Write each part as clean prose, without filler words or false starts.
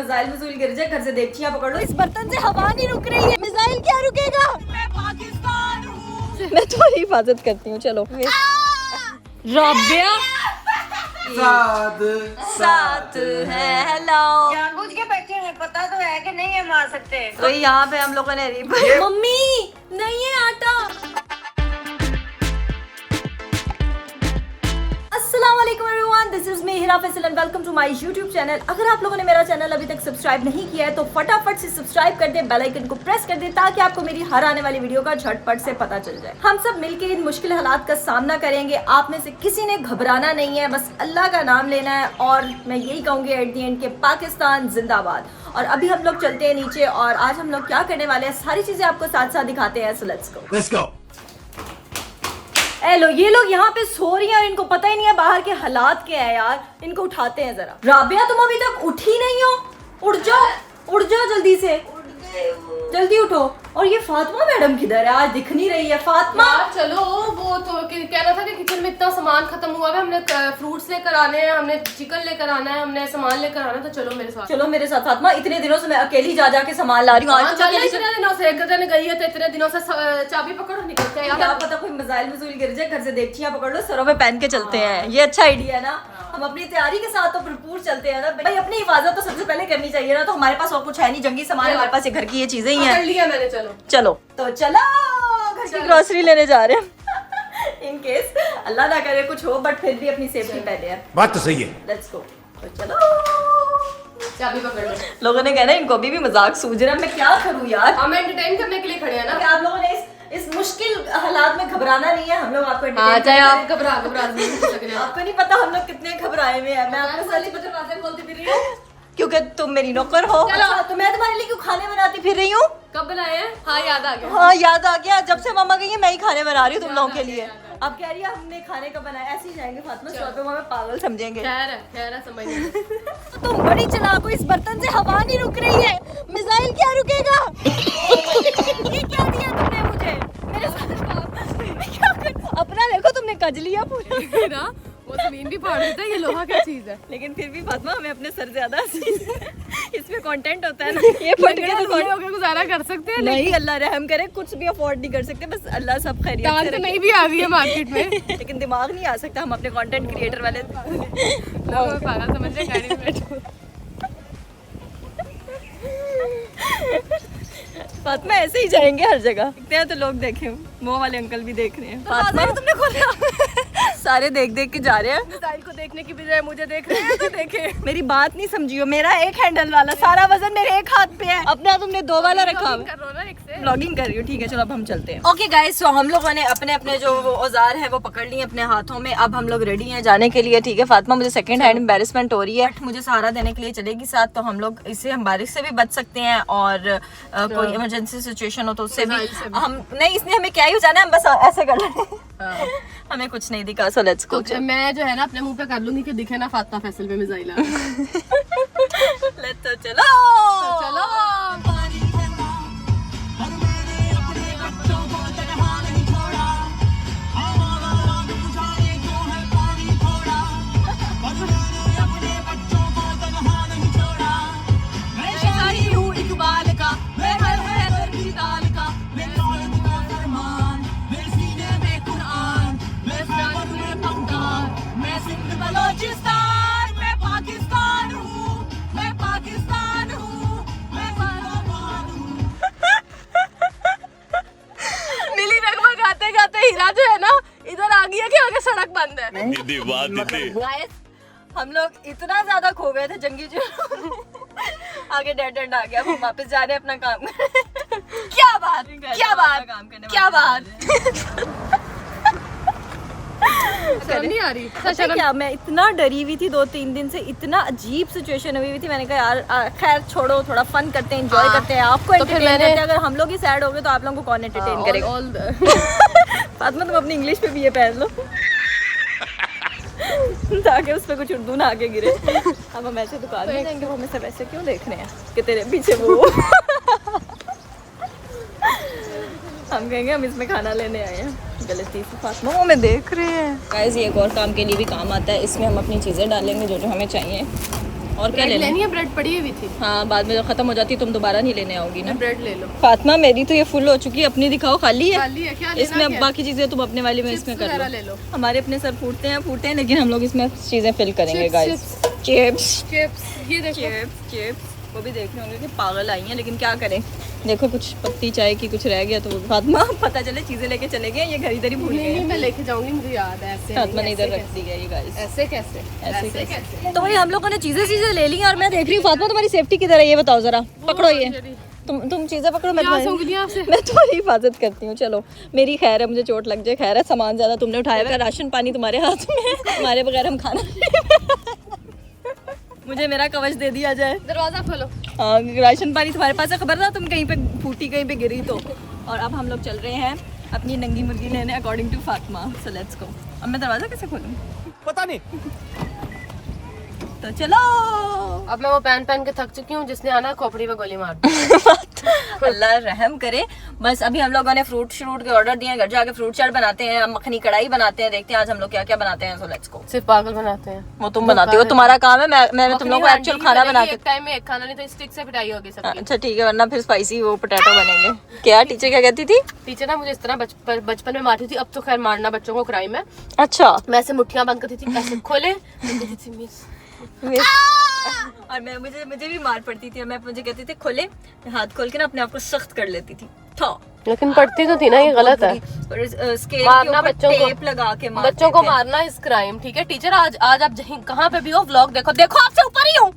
Missile missile गिर जाए, घर से देखचियां पकड़ लो। इस बर्तन से हवा नहीं रुक रही है, मिसाइल क्या रुकेगा। मैं पाकिस्तान हूँ। मैं तुम्हारी हिफाजत करती हूँ। चलो राबिया साथ है। हेलो, जानबूझ के बैठे हैं, पता तो है कि नहीं है मार सकते। तो यहाँ पे हम लोगों ने मम्मी नहीं है आटा। अस्सलामुअलैकुम everyone, this is me Hira Faisal and welcome to my YouTube channel. अगर आप लोगों ने मेरा चैनल अभी तक सब्सक्राइब नहीं किया है तो फटाफट से सब्सक्राइब कर दे, बेल आइकन को प्रेस कर दे ताकि आपको मेरी हर आने वाली वीडियो का झटपट से पता चल जाए। हम सब मिलकर इन मुश्किल हालात का सामना करेंगे। आप में से किसी ने घबराना नहीं है, बस अल्लाह का नाम लेना है। और मैं यही कहूंगी एट दी एंड के पाकिस्तान जिंदाबाद। और अभी हम लोग चलते हैं नीचे और आज हम लोग क्या करने वाले हैं सारी चीजें आपको साथ साथ दिखाते हैं। सो लेट्स गो। ए लो, ये लोग यहाँ पे सो रही हैं, इनको पता ही नहीं है बाहर के हालात क्या है यार। इनको उठाते हैं जरा। राबिया तुम अभी तक उठी नहीं हो, उठ जाओ जल्दी से, जल्दी उठो। और ये फातिमा मैडम किधर है, आज दिख नहीं रही है फातिमा। चलो वो तो कहना था कि किचन में इतना सामान खत्म हुआ है, हमने फ्रूट्स लेकर आने हैं, हमने चिकन लेकर आना है, हमने सामान लेकर आना है, तो चलो मेरे साथ फातिमा। इतने दिनों से मैं अकेली जा के सामान ला रही हूँ। इतने दिनों से एक दिन गई है तो इतने दिनों से चाबी पकड़ो निकलते हैं। क्या पता कोई मिसाइल मिसाइल गिर जाए, घर से देखचियां पकड़ लो, सरों पे पहन के चलते हैं। ये अच्छा आइडिया है ना। हम अपनी तैयारी के साथ तो भरपूर चलते हैं ना भाई। अपनी हिफाजत तो सबसे पहले करनी चाहिए ना। तो हमारे पास और कुछ है नहीं, जंगी सामान हमारे पास, ये घर की ये चीजें ही हैं। लिया मैंने। चलो घर की ग्रोसरी लेने जा रहे हैं। इन केस अल्लाह ना करे कुछ हो, बट फिर भी अपनी सेफ्टी पहले है। बात तो सही है। Let's go. तो चलो चाबी पकड़ लो। लोगों ने कहना इनको अभी भी मजाक सूझ रहा है। मैं क्या करूं यार, हम एंटरटेन करने के लिए खड़े हैं ना। आप लोगों ने इस मुश्किल हालात में घबराना नहीं है। हम लोग आपको चाहे आप घबरा आपको नहीं पता हम लोग कितने घबराए हुए हैं। मैं आपको सच दरवाजे खोलती फिर रही हूँ क्योंकि तुम मेरी नौकर हो। तो मैं तुम्हारे लिए क्यों खाने बनाती फिर रही हूँ। कब बनाए हैं? हाँ याद आ गया। हाँ याद आ गया, जब से मामा गई है मैं ही खाने बना रही हूँ तुम लोगों के लिए। अब कह रही है हमने खाने का बनाया, ऐसे ही जाएंगे फातिमा स्टोर पे, हमें पागल समझेंगे। खैर है समझ नहीं। तुम बड़ी चालाक हो, इस बर्तन से हवा नहीं रुक रही है, मिसाइल क्या रुकेगा। ये क्या दिया तुमने मुझे, मेरे साथ अपना देखो तुमने कज लिया पूरा। वो जमीन भी फाड़ देता है, ये लोहा क्या चीज है। लेकिन फिर भी फातिमा हमें अपने सर ज्यादा इसमें कंटेंट होता है ना। ये फट के तो गुजारा कर सकते हैं। नहीं, अल्लाह रहम करे, कुछ भी अफोर्ड नहीं कर सकते, बस अल्लाह सब खैरियत से रखे। नहीं भी आ गई है मार्केट में लेकिन दिमाग नहीं आ सकता। हम अपने कंटेंट क्रिएटर वाले पागल समझ रहे गाड़ी में बैठो। फातिमा ऐसे ही जाएंगे हर जगह, देखते हैं तो लोग देखें। वो वाले अंकल भी देख रहे हैं। फातिमा तुमने खोला। सारे देख देख के जा रहे हैं। मिसाइल को देखने की बजाय मुझे देख रहे हैं। तो देखे मेरी बात नहीं समझियो, मेरा एक हैंडल वाला, सारा वजन मेरे एक हाथ पे है। अपना तुमने दो वाला रखा। ब्लॉगिंग कर रही हूँ, ठीक है चलो अब हम चलते हैं। ओके गाइस, सो हम लोगों ने अपने अपने जो औजार है वो पकड़ लिए अपने हाथों में। अब हम लोग रेडी हैं जाने के लिए, ठीक है। फातिमा मुझे सेकंड हैंड एम्बैरेसमेंट हो रही है, मुझे सहारा देने के लिए चलेगी साथ। तो हम लोग इससे हम बारिश से भी बच सकते हैं और कोई इमरजेंसी सिचुएशन हो तो उससे भी हम नहीं, इसने हमें क्या ही जाना है, हम बस ऐसे कर लें। हमें कुछ नहीं दिखा। सो लेट्स गो। मैं जो है ना अपने मुंह पे कर लूंगी कि दिखे ना फातिमा फैसल पे मिसाइल। लेट्स चलो। हीरा जो है ना इधर आ गया कि आगे सड़क बंद है। हम लोग इतना ज्यादा खो गए थे जंगी जो आगे डेड एंड आ गया। हम वापस जा रहे हैं अपना काम क्या बात शर्म नहीं आ रही। अच्छा क्या, मैं इतना डरी हुई थी 2-3 दिन से, इतना अजीब सिचुएशन हुई थी। मैंने कहा यार खैर छोड़ो, थोड़ा फन करते हैं, एंजॉय करते हैं, आपको एंटरटेन करते हैं। अगर हम लोग ही सैड हो गए तो आप लोगों को कौन एंटरटेन करेगा। फातिमा तुम अपनी इंग्लिश पे भी ये पहन लो ताकि उस पर कुछ उर्दू ना आके गिरे। अब हम ऐसे दुकान में जाएंगे, वो हमें सब ऐसे क्यों देख रहे हैं कि तेरे पीछे वो हम कहेंगे हम इसमें खाना लेने आए हैं। गलती से फातिमा वो में देख रहे हैं। गाइस ये एक और काम के लिए भी काम आता है। इसमें हम अपनी चीज़ें डालेंगे जो जो हमें चाहिए और क्या लेना? लेनी है, ब्रेड पड़ी हुई थी। हाँ, बाद में जब खत्म हो जाती तुम दोबारा नहीं लेने आओगी ना। ब्रेड ले लो। फातिमा मेरी तो ये फुल हो चुकी है, अपनी दिखाओ। खाली है, खाली है, क्या लेना इसमें अब क्या? बाकी चीजें तुम अपने वाली में इसमें कर ले लो। हमारे अपने सर फूटते हैं लेकिन हम लोग इसमें चीजें फिल करेंगे गाइस। चिप्स, ये देखो चिप्स वो भी देख रहे होंगे कि पागल आई हैं, लेकिन क्या करें। देखो कुछ पत्ती चाय की कुछ रह गया तो फातिमा पता चले चीजें लेके चले गए, ये घर इधर ही भूल गए। नहीं, मैं लेके जाऊंगी, मुझे याद है। ऐसे फातिमा ने इधर रख दी है ये गाइस। ऐसे कैसे? ऐसे कैसे? तो वही हम लोगों ने चीजें ले ली और मैं देख रही हूँ फातिमा तुम्हारी सेफ्टी किधर है ये बताओ जरा। पकड़ो ये, तुम चीजें पकड़ो, मैं तुम्हारी हिफाजत करती हूँ। चलो मेरी खैर है, मुझे चोट लग जाए खैर है, सामान ज्यादा तुमने उठाया हुआ है, राशन पानी तुम्हारे हाथ में है, तुम्हारे बगैर हम खाना मुझे मेरा कवच दे दिया जाए। दरवाजा खोलो। हाँ, राशन पानी तुम्हारे पास है, खबर ना तुम कहीं पे फूटी कहीं पे गिरी तो। और अब हम लोग चल रहे हैं अपनी नंगी मुर्गी लेने according to Fatima. So let's go. अब मैं दरवाजा कैसे खोलूँ पता नहीं। तो चलो। अब मैं वो पहन के थक चुकी हूँ, जिसने आना खोपड़ी पे गोली मार अल्लाह रहम करे। बस अभी हम लोगों ने फ्रूट के ऑर्डर दिए हैं, घर जाके फ्रूट चाट बनाते हैं, मखनी कढ़ाई बनाते हैं, देखते हैं आज हम लोग क्या क्या बनाते हैं। सो लेट्स गो। सिर्फ पागल बनाते हैं वो तुम बनाती हो, तुम्हारा काम है। मैं तुम लोग को एक्चुअल खाना बना के। एक टाइम में एक खाना नहीं तो स्टिक से पिटाई होगी सबकी। अच्छा ठीक है, वरना फिर स्पाइसी वो पोटैटो बनेंगे। क्या टीचर क्या कहती थी? टीचर ना मुझे इस तरह बचपन में मारती थी, अब तो खैर मारना बच्चों को क्राइम है। अच्छा, मैं ऐसे मुट्ठियां बंद करती थी, ऐसे खोले मिस। और मुझे भी मार पड़ती थी और मुझे कहती थी खोले, हाथ खोल के ना अपने आप को सख्त कर लेती थी। लेकिन पढ़ती तो थी ना, ये गलत है। मारना बच्चों को, टेप लगा के बच्चों को मारना इस क्राइम। ठीक है टीचर, आज आप कहाँ पे भी हो व्लॉग देखो आपसे ऊपर ही हूँ।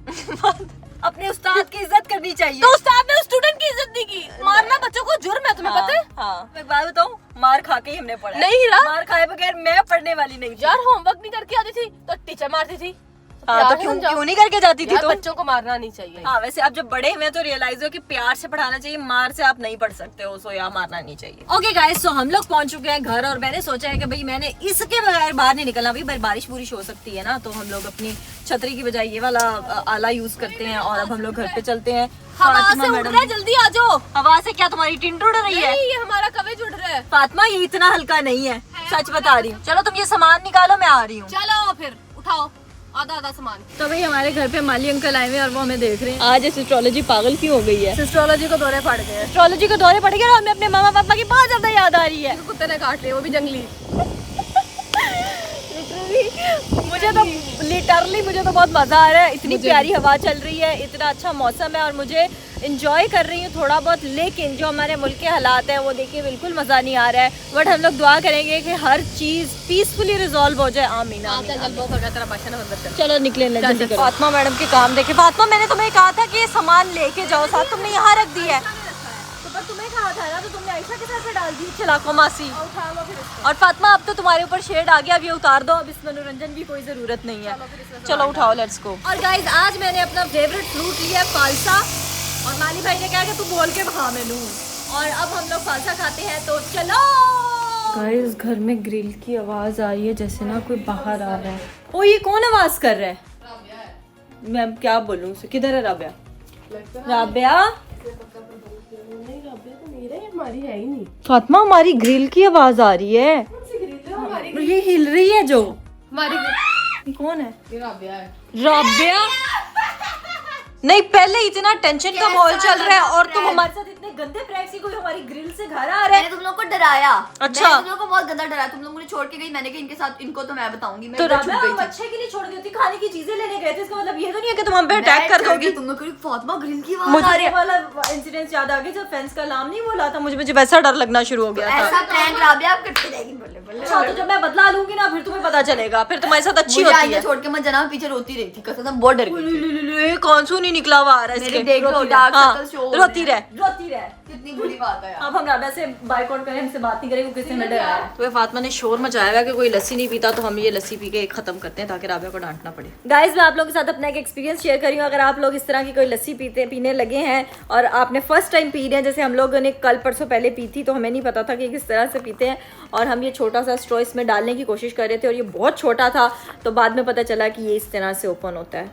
अपने उस्ताद की इज्जत करनी चाहिए। तो उस्ताद ने स्टूडेंट की इज्जत नहीं की। मारना बच्चों को जुर्म है, तुम्हें पता है? हाँ, मैं बात बताऊँ, मार खा के ही हमने पढ़ा। नहीं हीरा, मार खाए बगैर मैं पढ़ने वाली नहीं थी। यार होमवर्क नहीं करके आती थी तो टीचर मारती थी। हाँ, तो क्यों नहीं करके जाती थी? तो बच्चों को मारना नहीं चाहिए। हाँ, वैसे अब जब बड़े हुए तो रियलाइज हो कि प्यार से पढ़ाना चाहिए, मार से आप नहीं पढ़ सकते हो, सो या मारना नहीं चाहिए। ओके गाइस, सो हम लोग पहुंच चुके हैं घर और मैंने सोचा है कि भाई मैंने इसके बगैर बाहर नहीं निकलना। भाई बारिश बुरिश हो सकती है ना, तो हम लोग अपनी छतरी की बजाय ये वाला आला यूज करते हैं। और अब हम लोग घर पे चलते हैं। फातिमा मैडम जल्दी आ जाओ। हवा से क्या तुम्हारी टिंड उड़ रही है? ये हमारा कवच उड़ रहा है। फातिमा ये इतना हल्का नहीं है, सच बता रही हूँ। चलो तुम ये सामान निकालो, मैं आ रही हूँ। चलो फिर उठाओ आधा सामान। तो भाई हमारे घर पे माली अंकल आए हुए और वो हमें देख रहे हैं। आज एस्ट्रोलॉजी पागल क्यों हो गई है? एस्ट्रोलॉजी को दौरे पड़ गए। एस्ट्रोलॉजी को दौरे पड़ गए और हमें अपने मामा पापा की बहुत ज्यादा याद आ रही है। कुत्ते ने काट लिया, वो भी जंगली। मुझे तो बहुत मजा आ रहा है। इतनी प्यारी हवा चल रही है, इतना अच्छा मौसम है और मुझे इंजॉय कर रही हूँ थोड़ा बहुत। लेकिन जो हमारे मुल्क के हालात है वो देखिए बिल्कुल मजा नहीं आ रहा है। बट हम लोग दुआ करेंगे कि हर चीज पीसफुली रिजॉल्व हो जाए। आमीन आमीन। चलो निकले जल्दी करो। फातिमा मैडम के काम देखे। फातिमा मैंने तुम्हें कहा था कि ये सामान लेके जाओ साथ, तुमने यहाँ रख दिया है। पर तुम्हें कहा था ना, तो तुमने आयशा के साथ डाल दी। चलाको मासी। और फातिमा अब तो तुम्हारे ऊपर शेड आ गया, अब ये उतार दो। अब इस मनोरंजन की कोई जरूरत नहीं है। चलो उठाओ, लेट्स गो। और गाइस आज मैंने अपना फेवरेट फ्रूट लिया है फालसा। और माली भाई ने कहा कि तू बोल के खा मैं लूं। और अब हम लोग फालसा खाते हैं, तो चलो। गाइस घर में ग्रिल की आवाज आ रही है, जैसे ना कोई बाहर आ रहा है। ओ ये कौन आवाज कर रहा है? मैं क्या बोलूं उसे? किधर है राबिया? राबिया हमारी है ही नहीं। फातिमा हमारी ग्रिल की आवाज आ रही है। ये हिल रही है जो हमारी कौन है? राबिया है। राबिया नहीं, पहले इतना टेंशन का माहौल चल रहा है और तुम हमारे साथ इतने गंदे प्रैंक से कोई हमारी ग्रिल से घर आ रहा है। मैंने तुम लोग को डराया। अच्छा। मैंने तुम लोग को बहुत गंदा डराया। तुम लोग मुझे छोड़ के गई, मैंने कहा इनके साथ इनको तो मैं बताऊंगी। मैं तो बहुत छुप गई थी। अच्छे के लिए छोड़ गई थी, खाने की चीजें लेने गए थे। इसका मतलब ये तो नहीं है कि तुम हम पे अटैक कर दोगी। तुम लोग को फातिमा ग्रिल की आवाज आ मुझे रही ये है। वाला इंसिडेंट याद आ गया जब फेंस का अलार्म नहीं बोला था। मुझे वैसा डर लगना शुरू हो गया था। ऐसा प्रैंक राबिया आप करती रहेगी। बोले अच्छा, तो जब मैं बदला लूंगी ना फिर तुम्हें पता चलेगा, फिर तुम्हारे साथ अच्छी मुझे होती आगे है। छोड़ के मत जाना, पीछे रोती रही थी कसम, मैं बहुत डर गई थी। कौन सू नहीं निकला हुआ आ रहा है मेरे इसके। देख लो डार्क सर्कल शो हो रहे हैं। रोती रह। कितनी बुरी बात है यार। अब हम राबिया से बाइकआउट करें, हमसे बात नहीं करेंगे, किसी ने डराया है। तो फातिमा ने शोर मचाया हुआ है कि कोई लस्सी नहीं पीता, तो हम ये लस्सी पी के खत्म करते हैं ताकि राबिया को डांटना पड़े। गाइस मैं आप लोगों के साथ अपना एक एक्सपीरियंस शेयर कर रही हूँ। अगर आप लोग इस तरह की कोई लस्सी पीने लगे हैं और आपने फर्स्ट टाइम पी रहे हैं, जैसे हम लोगों ने कल परसों पहले पी थी, तो हमें नहीं पता था कि किस तरह से पीते हैं। और हम ये छोटा सा स्ट्रॉ इसमें डालने की कोशिश कर रहे थे और ये बहुत छोटा था, तो बाद में पता चला कि ये इस तरह से ओपन होता है।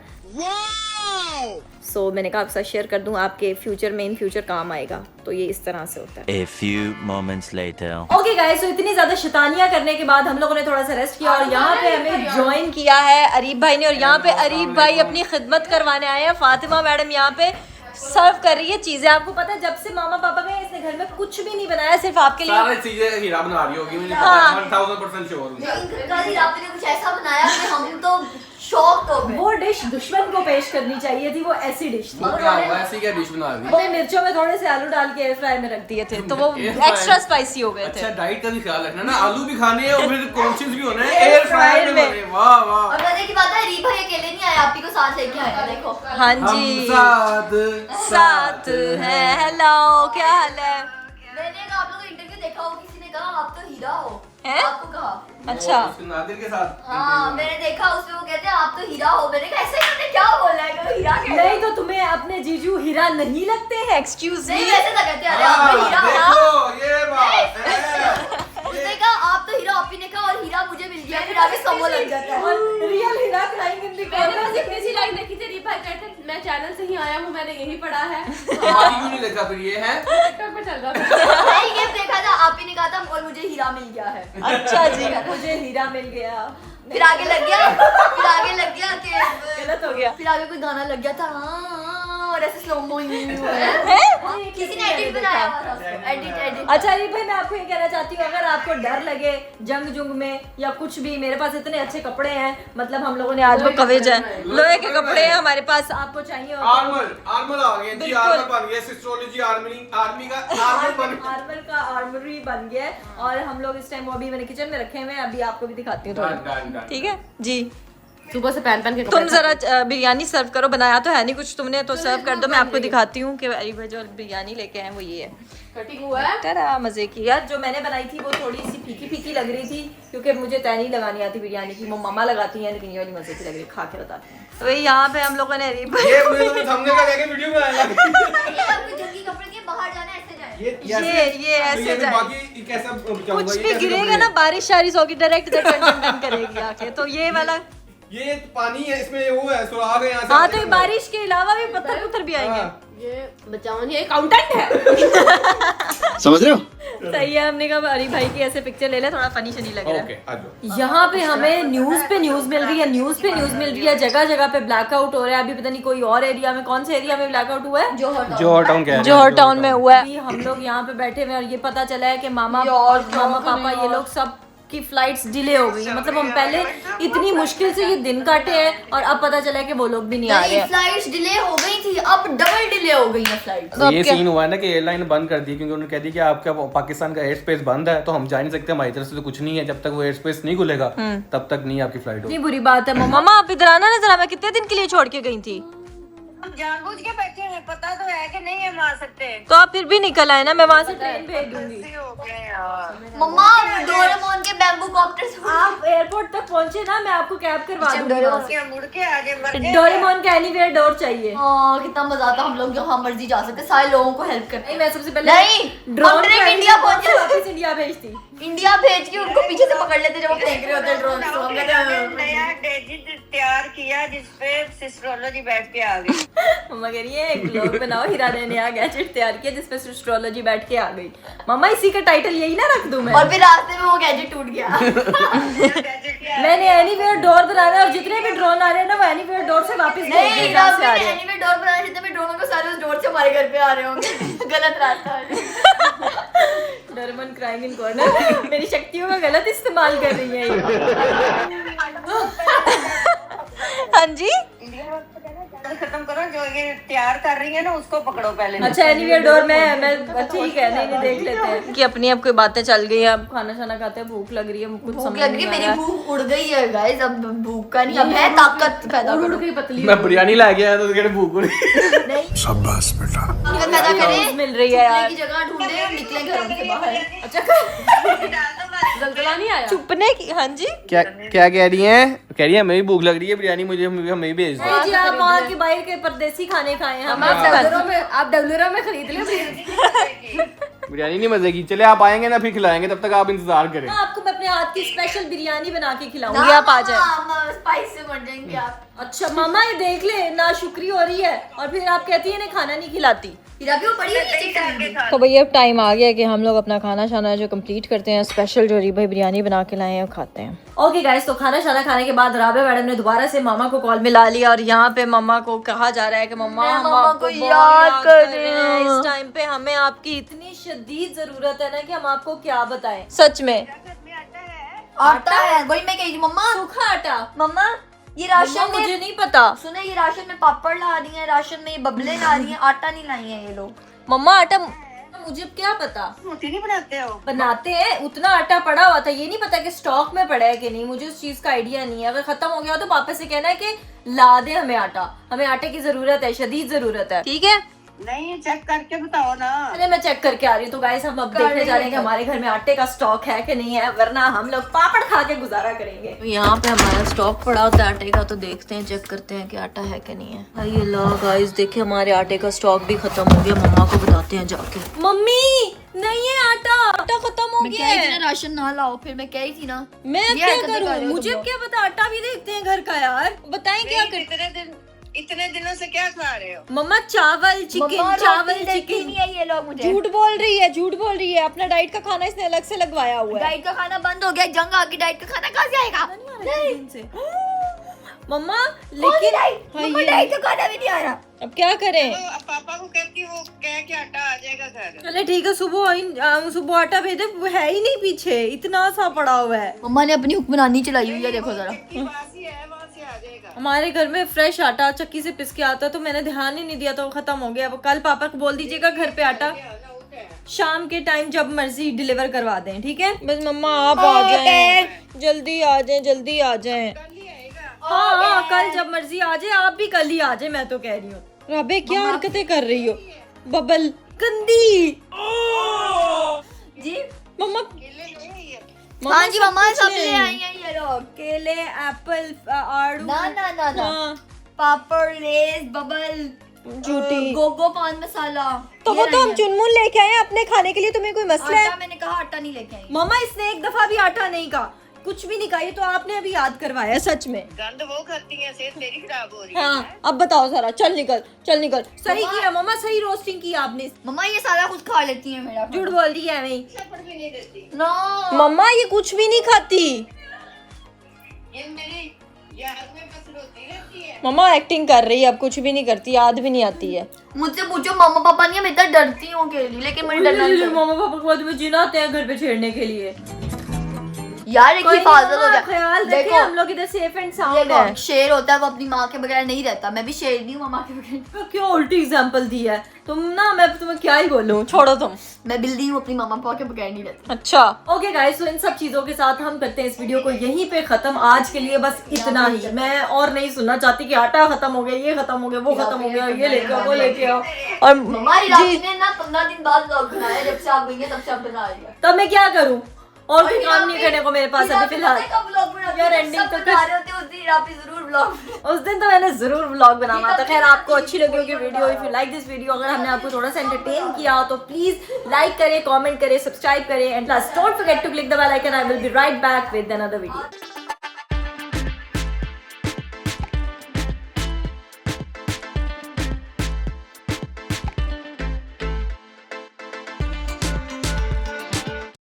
सो मैंने कहा आपके साथ शेयर कर दूं, आपके फ्यूचर में इन फ्यूचर काम आएगा। तो ये इस तरह से होता है। A few moments later. Okay guys, तो इतनी ज्यादा शैतानियां करने के बाद हम लोगों ने थोड़ा सा रेस्ट किया और यहाँ पे हमें ज्वाइन किया है अरीब भाई ने। और यहाँ पे अरीब भाई अपनी खिदमत करवाने आए हैं। फातिमा मैडम यहाँ पे सर्व कर रही है चीजें। आपको पता है जब से मामा पापा गए इसने घर में कुछ भी नहीं बनाया, सिर्फ आपके लिए सारी चीजें हीरा बना रही होगी, मुझे हाँ। 1000% श्योर हूं। कल आपने कुछ ऐसा बनाया कि हम तो शॉक हो गए। वो डिश दुश्मन को पेश करनी चाहिए थी, वो ऐसी डिश थी। क्या हुआ, ऐसी क्या डिश बना दी? वो मिर्चों में थोड़े से आलू डाल के एयर फ्राई में रख दिए थे, तो वो एक्स्ट्रा स्पाइसी हो गए थे। अच्छा, डाइट का भी ख्याल रखना ना, आलू भी खाने हैं और फिर कॉन्शियस भी होना है, एयर फ्रायर में बने। वाह वाह। और मजे की बात है रीब भाई अकेले नहीं आए, आप ही को साथ लेके आए। देखो हाँ हम जी, साथ है। हेलो, क्या हाल है? मैंने आप लोगों का इंटरव्यू देखा हो, किसी ने कहा आप तो हीरा हो। हैं? आपको कहा अच्छा, उसके नादिर के साथ। हाँ, मैंने देखा उसमें वो कहते हैं आप तो हीरा हो। मैंने कहा ऐसे इन्होंने क्या बोला है कि हीरा कहते हैं? नहीं तो तुम्हें अपने जीजू हीरा नहीं लगते हैं? एक्सक्यूज नहीं मी। वैसे तो कहते हैं अरे आप तो हीरा हो। देखो ये बात है। उसने कहा आप तो हीरा, आप ही ने कहा और हीरा मुझे मिल गया, फिर आगे समो लग जाता है। Real Hira crying in the मैंने बस इतनी सी लाइन देखी थी, रीप भाई कहते मैं चैनल से ही आया हूँ, मैंने यही पढ़ा है। बाकी क्यों नहीं देखा फिर ये है? टिकटॉक पे चल रहा था। नहीं ये देखा था, आप ही ने कहा था और मुझे हीरा मिल गया है। अच्छा जी, मुझे हीरा मिल गया। फिर आगे लग गया, फिर आगे लग गया कि गलत हो गया। फिर आगे कोई गाना लग गया था हाँ, और ऐसे स्लो मो किसी ने एडिट बनाया हुआ था उसको, एडिट। अच्छा अली भाई, मैं आपको ये कहना चाहती हूँ, अगर आपको डर लगे जंग जुंग में या कुछ भी, मेरे पास इतने अच्छे कपड़े हैं, मतलब हम लोगों ने आज वो कवच है, लोहे के कपड़े हैं हमारे पास, आपको चाहिए हो आर्मर आ गए जी, आर्मर बन गया, एस्ट्रोलॉजी आर्मी का आर्मर बन गया। आर्मर का आर्मरी बन गया है। और हम लोग इस टाइम वो अभी मैंने किचन में रखे हुए हैं, अभी आपको भी दिखाती हूँ थोड़ा, ठीक है जी। सुबह से पहन के तुम जरा बिरयानी सर्व करो, बनाया तो है नहीं कुछ तुमने, तो सर्व कर दो। मैं आपको दिखाती हूँ कि अली भाई जो बिरयानी लेके आए वो ये है। कटिंग हुआ है। तरह मजे की यार, जो मैंने बनाई थी वो थोड़ी सी फीकी फीकी लग रही थी, क्योंकि मुझे तय नहीं लगानी आती बिरयानी की, वो मम्मा लगाती हैं, लेकिन ये वाली मजे की लग रही है, खा के बताती हैं। तो यहाँ पे हम लोगों ने ये मुझे तो थंबनेल का लेके वीडियो बनाया। ये आपके जंगी कपड़े के बाहर जाना ऐसे जाए। ये ऐसे जाए, बाकी कैसा बचाऊंगा? कुछ भी गिरेगा ना, बारिश शारिश होगी डायरेक्ट करेगी आके। तो ये वाला, ये पानी है, इसमें वो है सुराग है यहाँ से। हाँ, तो बारिश के अलावा भी पत्थर पुत्थर भी आएंगे। ये बचावन, ये अकाउंटेंट है। समझ रहे हो? सही है, हमने कहा अली भाई की ऐसे पिक्चर ले ले, थोड़ा फनी शनी लग रहा ओके, है। आ जाओ। यहाँ पे हमें न्यूज पे न्यूज मिल रही है, न्यूज पे न्यूज मिल रही है, जगह जगह पे ब्लैकआउट हो रहा है। अभी पता नहीं कोई और एरिया में, कौन से एरिया में ब्लैकआउट हुआ है? जोहर टाउन क्या है? जोहर टाउन में हुआ है। हम लोग यहाँ पे बैठे हुए हैं और ये पता चला है कि मामा पापा ये लोग सब की फ्लाइट्स डिले हो गई है। मतलब हम पहले इतनी मुश्किल से ये दिन काटे हैं और अब पता चला है कि वो लोग भी नहीं आ रहे हैं। फ्लाइट्स डिले हो गई थी, अब डबल डिले हो गई है फ्लाइट। तो ये सीन हुआ है ना कि एयरलाइन बंद कर दी, क्योंकि उन्होंने कह दी कि आपका पाकिस्तान का एयर स्पेस बंद है, तो हम जा नहीं सकते, हमारी तरफ से तो कुछ नहीं है, जब तक वो एयर स्पेस नहीं खुलेगा तब तक नहीं आपकी फ्लाइट होगी। इतनी बुरी बात है। मामा आप इधर आना ना जरा, मैं कितने दिन के लिए छोड़ के गई थी? हम जानबूझ के बैठे हैं, पता तो है कि नहीं है मार सकते। तो आप फिर भी निकल आए ना, मैं वहाँ से ट्रेन भेज दूंगी। ऐसे हो गए यार। मम्मा डोरेमोन के बैम्बू कॉप्टर से आप एयरपोर्ट तक पहुँचे ना, मैं आपको कैब करवा दूंगी वहाँ से। क्या मुड़ के आगे मर गए? डोरेमोन का एनीवेयर डोर चाहिए। कितना मजा आता, हम लोग जहाँ मर्जी जा सकते, सारे लोगों को हेल्प करते। नहीं, मैं सबसे पहले नहीं, ड्रोन हम डायरेक्ट इंडिया पहुंचे। वापस इंडिया भेजती। इंडिया भेज के उनको पीछे से पकड़ लेते जब वो फेंक रहे होते ड्रोन को। हम कहते हैं, नया गैजेट तैयार किया जिसपे सिस्ट्रोलॉजी बैठ के आ गई। मम्मा कह रही है एक ब्लॉग बनाओ, हीरा ने नया गैजेट तैयार किया जिसपे एस्ट्रोलॉजी बैठ के आ गई। मम्मा इसी का टाइटल यही ना रख दूं मैं। और फिर रास्ते में वो गैजेट टूट गया। मैंने एनीवेयर डोर बनाना है और जितने भी ड्रोन आ रहे हैं ना, वो एनीवेयर डोर से वापस नहीं, जहाँ से आ रहे हैं। एनीवे डोर बनाने जितने भी ड्रोनों को सारे उस डोर से हमारे घर पे आ रहे होंगे। गलत रास्ता है। डोरेमोन क्राइंग इन कॉर्नर मेरी शक्तियों का गलत इस्तेमाल कर रही है ये। हाँ जी, खत्म करो, जो ये तैयार कर रही है ना उसको पकड़ो पहले। अच्छा एनीवेयर डोर मैं ठीक है, नहीं देख लेते हैं कि अपनी अब कोई बातें चल गई है। अब खाना शाना खाते हैं, भूख लग रही है, कुछ भूख समझ लग रही नहीं है, आ मेरी रहा। भूख उड़ गई है गाइस। अब भूख का नहीं, अब है ताकत पैदा उड़ करो। गई पतली। मैं बिरयानी ला गया तो कहते भूख हो रही। नहीं शाबाश बेटा। ताकत पैदा करें, मिल रही है यार। की जगह ढूंढे और निकले घरों से बाहर। जलजला नहीं आया। चुपने की, हाँ जी। क्या क्या कह रही हैं? कह रही है हमें भी भूख लग रही है, बिरयानी मुझे हमें भेज दो। नहीं जी, आप वहाँ के बाहर के परदेसी खाने खाए हैं। हम आप डबलरों में खरीद ले। बिरयानी नहीं मजे की। चले आप आएंगे ना फिर खिलाएंगे, तब तक आप इंतजार करें। आपको मैं अपने हाथ की स्पेशल बिरयानी बना के खिलाऊंगी, आप आ जाए। स्पाइसी बन जाएंगे आप। अच्छा मामा ये देख ले, ना शुक्री हो रही है और फिर आप कहती है इन्हें खाना नहीं खिलाती। फिर अभी वो बड़ी है नीचे करेंगे। तो भैया अब टाइम आ गया कि हम लोग अपना खाना शाना जो कंप्लीट करते हैं, स्पेशल जो री भाई बिरयानी बना के लाए हैं और खाते हैं। ओके गाइस, तो खाना शाना खाने के बाद राबे मैडम ने दोबारा से मामा को कॉल मिला लिया और यहाँ पे मामा को कहा जा रहा है कि मम्मा हम आपको याद कर रहे हैं। इस टाइम पे हमें आपकी इतनी शदीद जरूरत है ना कि हम आपको क्या बताएं। सच में आटा है, वही मैं कही थी मम्मा। सूखा आटा। मम्मा ये राशन मुझे में, नहीं पता। सुने ये राशन में पापड़ ला रही है, राशन में ये बबले ला रही है, आटा नहीं लाई है ये लोग। मम्मा आटा मुझे क्या पता। रोटी नहीं बनाते हो? बनाते हैं, उतना आटा पड़ा हुआ था, ये नहीं पता कि स्टॉक में पड़ा है कि नहीं, मुझे उस चीज का आइडिया नहीं है। अगर खत्म हो गया हो तो पापा से कहना है कि ला दे हमें आटा, हमें आटे की जरूरत है, शदीद जरूरत है, ठीक है? नहीं, चेक करके बताओ ना। अरे मैं चेक करके आ रही हूँ। तो गाइस हम अब देखने जा रहे हैं कि हमारे घर में आटे का स्टॉक है कि नहीं है, वरना हम लोग पापड़ खा के गुजारा करेंगे। यहाँ पे हमारा स्टॉक पड़ा होता है आटे का, तो देखते हैं, चेक करते हैं कि आटा है कि नहीं है। ये लो गाइस, देखिए हमारे आटे का स्टॉक भी खत्म हो गया। मम्मा को बताते हैं जाके। मम्मी नहीं है आटा, आटा खत्म हो मैं गया कही थी है। ना राशन ना लाओ, फिर मैं कही थी ना। मैं ये क्या हरकतें कर रहे करूँ, हो मुझे तुम क्या पता। आटा भी देखते हैं घर का यार, बताएं क्या कर। इतने दिनों से क्या खा रहे हो? मम्मा चावल चिकन, चावल चिकन। नहीं है ये लोग मुझे। झूठ बोल रही है, झूठ बोल रही है। अपना डाइट का खाना इसने अलग से लगवाया हुआ है। डाइट का खाना बंद हो गया, जंग आ गई, डाइट का खाना कहाँ से आएगा? मम्मा लेकिन लेकिन डाइट का खाना भी नहीं आ रहा। अब क्या करें? तो अब पापा को कहती वो कह के आटा आ जाएगा घर। चले ठीक है, सुबह आटा भेजे, वो है ही नहीं पीछे, इतना सा पड़ा हुआ है। मम्मा ने अपनी हुक्मरानी चलाई हुई है, देखो जरा। बासी है, वहाँ से आ जाएगा। हमारे घर में फ्रेश आटा चक्की से पिस के आता, तो मैंने ध्यान ही नहीं दिया, तो वो खत्म हो गया। अब कल पापा को बोल दीजिएगा घर पे आटा शाम के टाइम जब मर्जी डिलीवर करवा दें, ठीक है? बस मम्मा आप आ जाएं, जल्दी आ जाएं, जल्दी आ जाएं। हाँ कल जब मर्जी आ जाए, आप भी कल ही आ जाए, मैं तो कह रही हूँ। राबे क्या हरकतें कर रही हो, बबल गंदी जी मम्मा। हाँ जी मम्मा, सब ले आई हैं ये लोग। केले, एप्पल, आड़ू। ना ना ना ना, हाँ। पापड़, लेस, बबल, झूठी। गोगो, पान मसाला। तो वो तो हम चुनमुन लेके आए हैं अपने खाने के लिए, तुम्हें कोई मसला है? आटा मैंने कहा आटा नहीं लेके आई। मम्मा इसने एक दफा भी आटा नहीं कहा, कुछ भी नहीं कहा, ये तो आपने अभी याद करवाया सच में। गंद वो खाती है, सेहत मेरी खराब हो रही है। हाँ अब बताओ सारा, चल निकल चल निकल। सही किया मम्मा, सही रोस्टिंग की आपने। मम्मा ये सारा कुछ खा लेती है मेरा। झूठ बोल रही है नहीं थप्पड़ भी नहीं देती। नो मम्मा, ये कुछ भी नहीं खाती। ये मेरी याद में बस रोती रहती है। मम्मा एक्टिंग कर रही है, अब कुछ भी नहीं करती, याद भी नहीं आती है। मुझसे पूछो मम्मा पापा नहीं, मैं इतना डरती हूँ के लिए, लेकिन मुझे डरना नहीं। मम्मा पापा को बाद में जीना आते हैं घर पे छेड़ने के लिए। यार एक हिफाजत हो जाए। ख्याल रखिए, हम लोग इधर सेफ एंड साउंड है। शेर होता है वो अपनी माँ के बगैर नहीं रहता, मैं भी शेर नहीं हूँ माँ के बगैर। क्यों उल्टी एग्जांपल दी है तुम ना, मैं तुम्हें क्या ही बोलूं, छोड़ो तुम। मैं बिल्ली हूँ, अपनी मामा पापा के बगैर नहीं रहती। अच्छा ओके गाइस, तो इन सब चीजों के साथ हम करते हैं इस वीडियो को यहीं पे खत्म। आज के लिए बस इतना ही, मैं और नहीं सुनना चाहती कि आटा खत्म हो गया, ये खत्म हो गया, वो खत्म हो गया, ये लेके आओ, वो लेके आओ। और हमारी राखी ने ना 15 दिन बाद व्लॉग बनाया, जब से आप गई हैं तब से आप बना रही है। तब मैं क्या करूं, और कोई काम नहीं करने को मेरे पास अभी फिलहाल। यार एंडिंग तो बना रहे होते उस दिन आप जरूर व्लॉग। उस दिन तो मैंने जरूर व्लॉग बनाना था। खैर आपको अच्छी लगी होगी video, if you like this video, अगर हमने आपको थोड़ा सा एंटरटेन किया हो तो प्लीज लाइक करें, कमेंट करें, सब्सक्राइब करें, and plus don't forget to click the bell icon. I will be right back with another video.